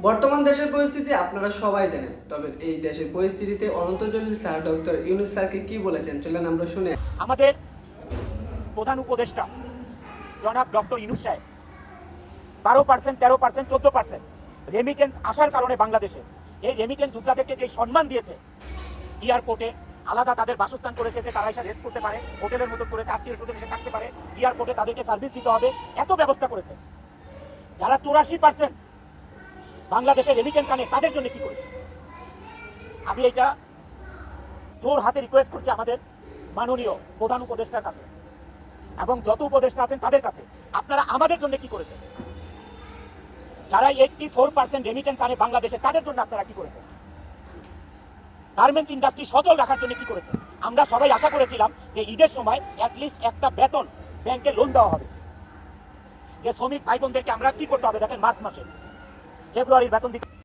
বর্তমান দেশের পরিস্থিতি আপনারা সবাই জানেন, তবে এই দেশের পরিস্থিতিতে অনন্ত জলিল স্যার ডক্টর ইউনূস স্যারকে কি বলেছেন চলেন আমরা শুনে। আমাদের প্রধান উপদেষ্টা জনাব ডক্টর ইউনূস সাহেব 12%, 13%, 14% রেমিটেন্স আসার কারণে বাংলাদেশে এই রেমিটেন্স যোদ্ধাদেরকে যে সম্মান দিয়েছে, এয়ারপোর্টে আলাদা তাদের বাসস্থান করেছে যে তারা এসে রেস্ট করতে পারে, হোটেলের মতো করে আত্মীয় স্বজন এসে থাকতে পারে, এয়ারপোর্টে তাদেরকে সার্ভিস দিতে হবে, এত ব্যবস্থা করেছে। যারা 84% বাংলাদেশে রেমিটেন্স আনে তাদের জন্য কি করেছে? আমি এটা জোর হাতে রিকোয়েস্ট করছি আমাদের মাননীয় প্রধান উপদেষ্টার কাছে এবং যত উপদেষ্টা আছেন তাদের কাছে, আপনারা আমাদের জন্য কি করেছেন? যারা 84% রেমিটেন্স আনে বাংলাদেশে তাদের জন্য আপনারা কি করেছেন? গার্মেন্টস ইন্ডাস্ট্রি সচল রাখার জন্য কি করেছেন? আমরা সবাই আশা করেছিলাম যে ঈদের সময় অ্যাটলিস্ট একটা বেতন ব্যাংকে লোন দেওয়া হবে। যে শ্রমিক ভাই বোনদেরকে আমরা কি করতে হবে দেখেন, মার্চ মাসে ফেব্রুয়ারির বেতন দিতে